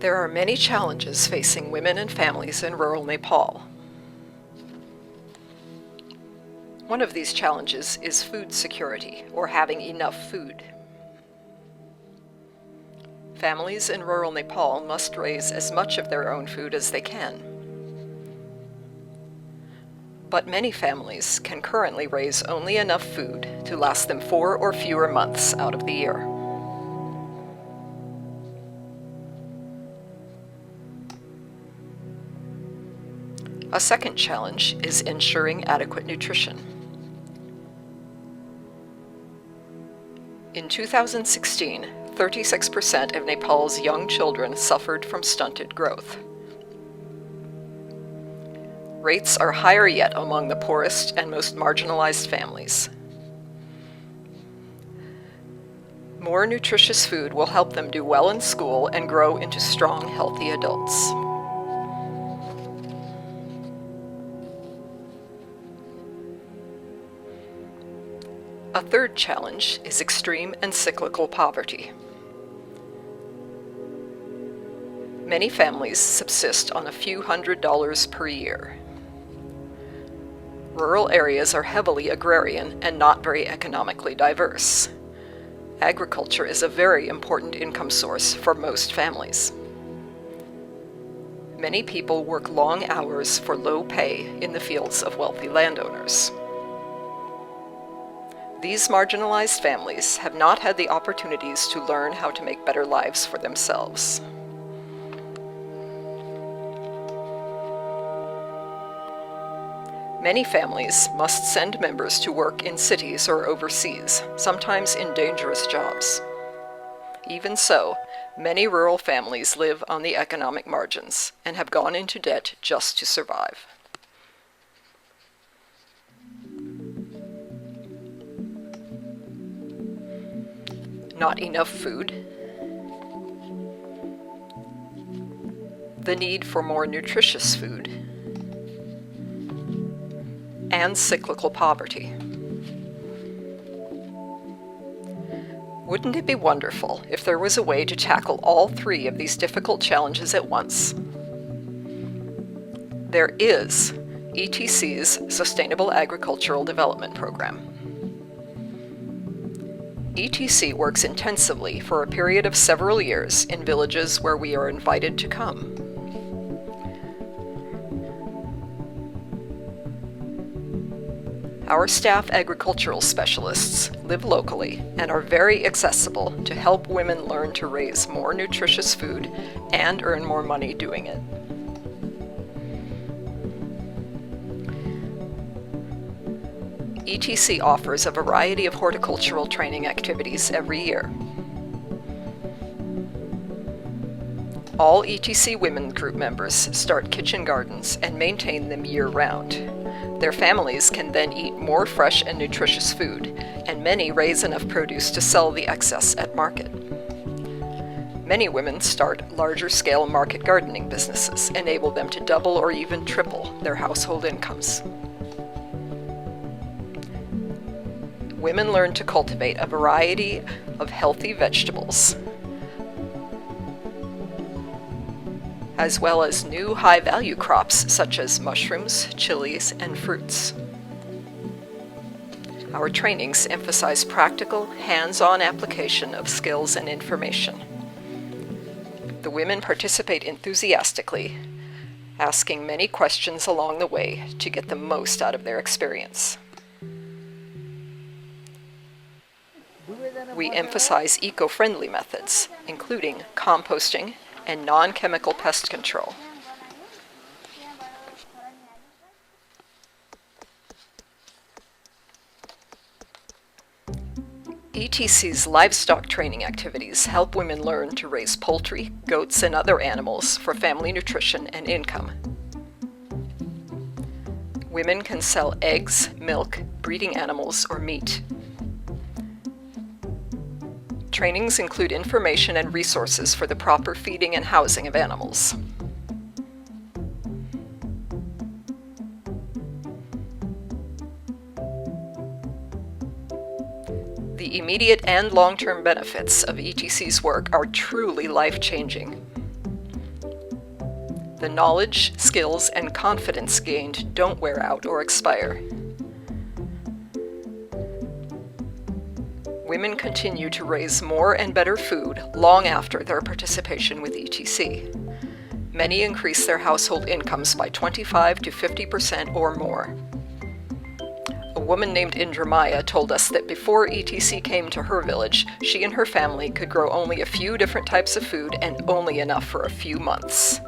There are many challenges facing women and families in rural Nepal. One of these challenges is food security, or having enough food. Families in rural Nepal must raise as much of their own food as they can. But many families can currently raise only enough food to last them 4 or fewer months out of the year. A second challenge is ensuring adequate nutrition. In 2016, 36% of Nepal's young children suffered from stunted growth. Rates are higher yet among the poorest and most marginalized families. More nutritious food will help them do well in school and grow into strong, healthy adults. A third challenge is extreme and cyclical poverty. Many families subsist on a few $100s per year. Rural areas are heavily agrarian and not very economically diverse. Agriculture is a very important income source for most families. Many people work long hours for low pay in the fields of wealthy landowners. These marginalized families have not had the opportunities to learn how to make better lives for themselves. Many families must send members to work in cities or overseas, sometimes in dangerous jobs. Even so, many rural families live on the economic margins and have gone into debt just to survive. Not enough food, the need for more nutritious food, and cyclical poverty. Wouldn't it be wonderful if there was a way to tackle all three of these difficult challenges at once? There is ETC's Sustainable Agricultural Development Program. ETC works intensively for a period of several years in villages where we are invited to come. Our staff agricultural specialists live locally and are very accessible to help women learn to raise more nutritious food and earn more money doing it. ETC offers a variety of horticultural training activities every year. All ETC Women Group members start kitchen gardens and maintain them year-round. Their families can then eat more fresh and nutritious food, and many raise enough produce to sell the excess at market. Many women start larger-scale market gardening businesses, enable them to double or even triple their household incomes. Women learn to cultivate a variety of healthy vegetables, as well as new high-value crops such as mushrooms, chilies, and fruits. Our trainings emphasize practical, hands-on application of skills and information. The women participate enthusiastically, asking many questions along the way to get the most out of their experience. We emphasize eco-friendly methods, including composting and non-chemical pest control. ETC's livestock training activities help women learn to raise poultry, goats, and other animals for family nutrition and income. Women can sell eggs, milk, breeding animals, or meat. Trainings include information and resources for the proper feeding and housing of animals. The immediate and long-term benefits of ETC's work are truly life-changing. The knowledge, skills, and confidence gained don't wear out or expire. Women continue to raise more and better food long after their participation with ETC. Many increase their household incomes by 25 to 50% or more. A woman named Indra Maya told us that before ETC came to her village, she and her family could grow only a few different types of food and only enough for a few months.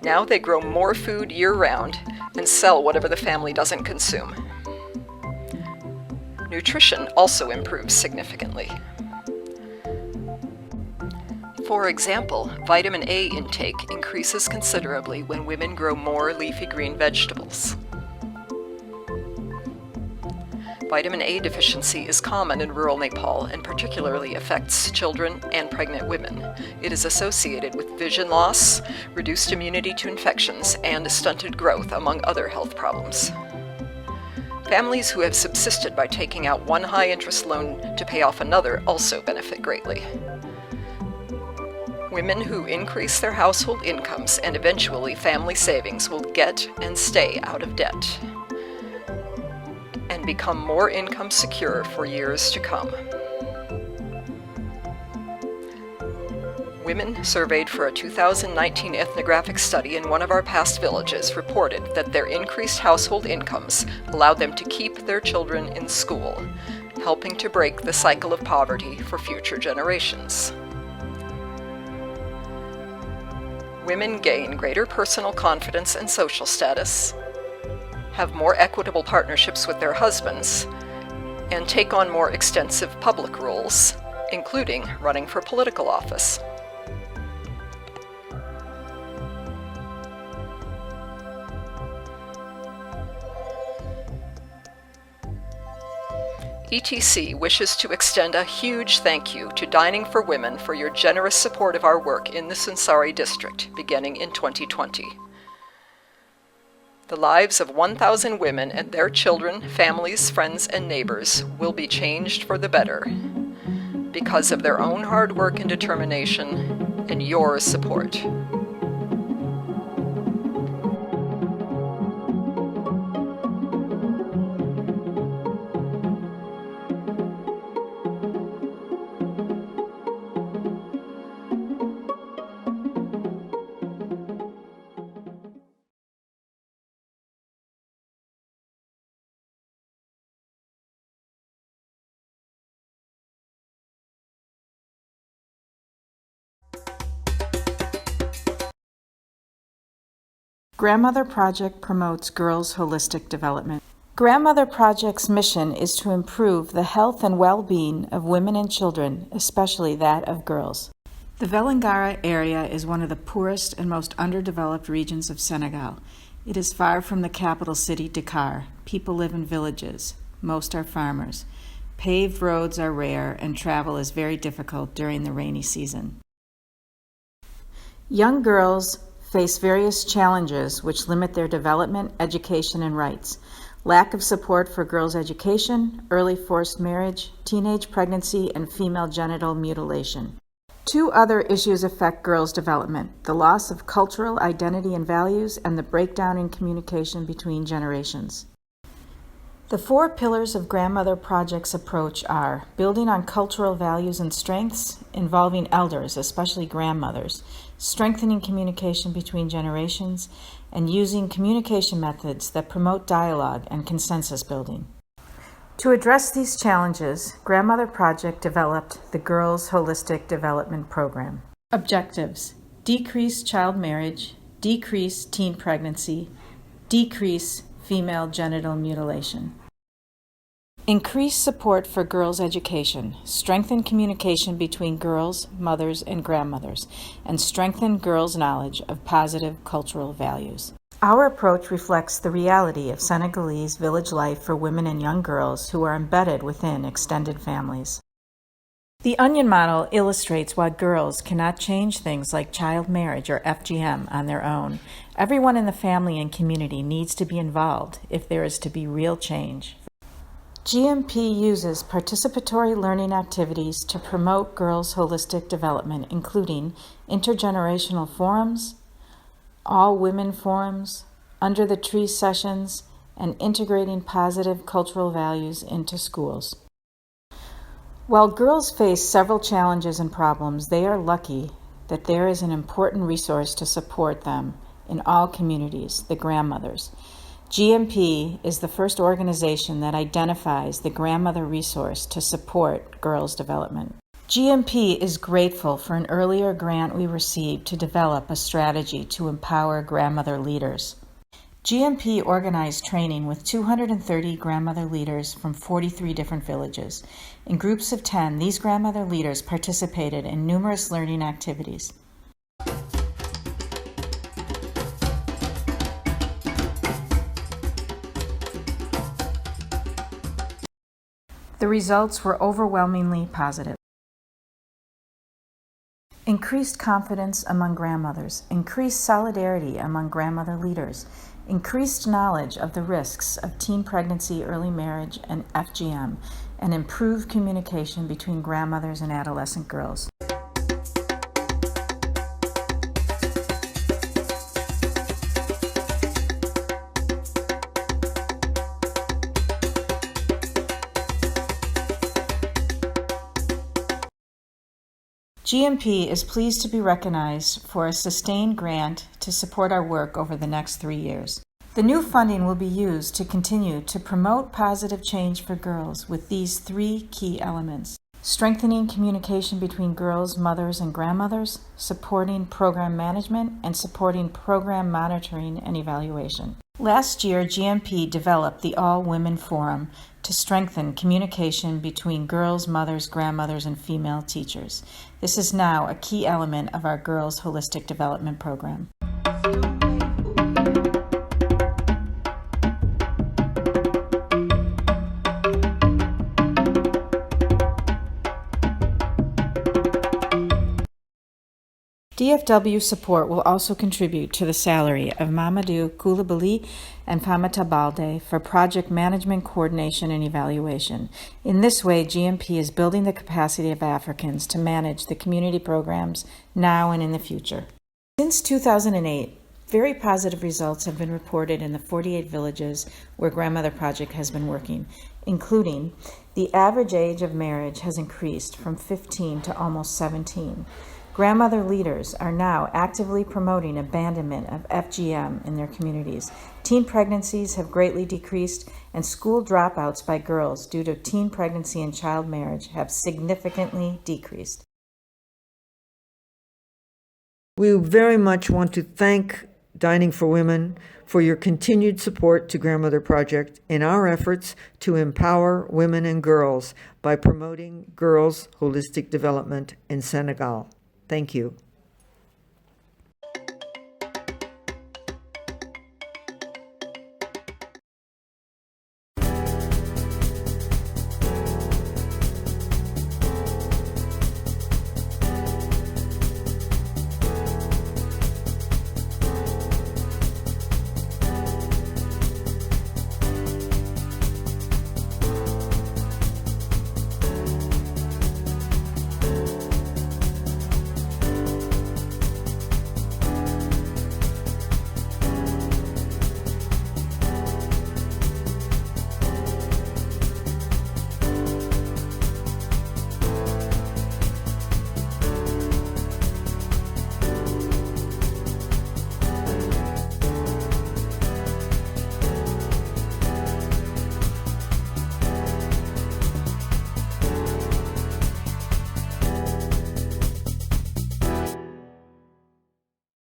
Now they grow more food year-round and sell whatever the family doesn't consume. Nutrition also improves significantly. For example, vitamin A intake increases considerably when women grow more leafy green vegetables. Vitamin A deficiency is common in rural Nepal and particularly affects children and pregnant women. It is associated with vision loss, reduced immunity to infections, and stunted growth, among other health problems. Families who have subsisted by taking out one high-interest loan to pay off another also benefit greatly. Women who increase their household incomes and eventually family savings will get and stay out of debt and become more income secure for years to come. Women surveyed for a 2019 ethnographic study in one of our past villages reported that their increased household incomes allowed them to keep their children in school, helping to break the cycle of poverty for future generations. Women gain greater personal confidence and social status, have more equitable partnerships with their husbands, and take on more extensive public roles, including running for political office. ETC wishes to extend a huge thank you to Dining for Women for your generous support of our work in the Sunsari district beginning in 2020. The lives of 1,000 women and their children, families, friends, and neighbors will be changed for the better because of their own hard work and determination and your support. Grandmother Project promotes girls' holistic development. Grandmother Project's mission is to improve the health and well-being of women and children, especially that of girls. The Vélingara area is one of the poorest and most underdeveloped regions of Senegal. It is far from the capital city, Dakar. People live in villages. Most are farmers. Paved roads are rare, and travel is very difficult during the rainy season. Young girls face various challenges which limit their development, education, and rights. Lack of support for girls' education, early forced marriage, teenage pregnancy, and female genital mutilation. Two other issues affect girls' development: the loss of cultural identity and values, and the breakdown in communication between generations. The 4 pillars of Grandmother Project's approach are building on cultural values and strengths, involving elders, especially grandmothers, strengthening communication between generations, and using communication methods that promote dialogue and consensus building. To address these challenges, Grandmother Project developed the Girls Holistic Development Program. Objectives: decrease child marriage, decrease teen pregnancy, decrease female genital mutilation. Increase support for girls' education, strengthen communication between girls, mothers, and grandmothers, and strengthen girls' knowledge of positive cultural values. Our approach reflects the reality of Senegalese village life for women and young girls who are embedded within extended families. The onion model illustrates why girls cannot change things like child marriage or FGM on their own. Everyone in the family and community needs to be involved if there is to be real change. GMP uses participatory learning activities to promote girls' holistic development, including intergenerational forums, all women forums, under the tree sessions, and integrating positive cultural values into schools. While girls face several challenges and problems, they are lucky that there is an important resource to support them in all communities, the grandmothers. GMP is the first organization that identifies the grandmother resource to support girls' development. GMP is grateful for an earlier grant we received to develop a strategy to empower grandmother leaders. GMP organized training with 230 grandmother leaders from 43 different villages. In groups of 10, these grandmother leaders participated in numerous learning activities. The results were overwhelmingly positive. Increased confidence among grandmothers, increased solidarity among grandmother leaders, increased knowledge of the risks of teen pregnancy, early marriage, and FGM, and improved communication between grandmothers and adolescent girls. GMP is pleased to be recognized for a sustained grant to support our work over the next 3 years. The new funding will be used to continue to promote positive change for girls with these 3 key elements: strengthening communication between girls, mothers, and grandmothers, supporting program management, and supporting program monitoring and evaluation. Last year, GMP developed the All Women Forum to strengthen communication between girls, mothers, grandmothers, and female teachers. This is now a key element of our Girls Holistic Development Program. DFW support will also contribute to the salary of Mamadou Koulibaly and Famata Balde for project management, coordination, and evaluation. In this way, GMP is building the capacity of Africans to manage the community programs now and in the future. Since 2008, very positive results have been reported in the 48 villages where Grandmother Project has been working, including the average age of marriage has increased from 15 to almost 17. Grandmother leaders are now actively promoting abandonment of FGM in their communities. Teen pregnancies have greatly decreased, and school dropouts by girls due to teen pregnancy and child marriage have significantly decreased. We very much want to thank Dining for Women for your continued support to Grandmother Project in our efforts to empower women and girls by promoting girls' holistic development in Senegal. Thank you.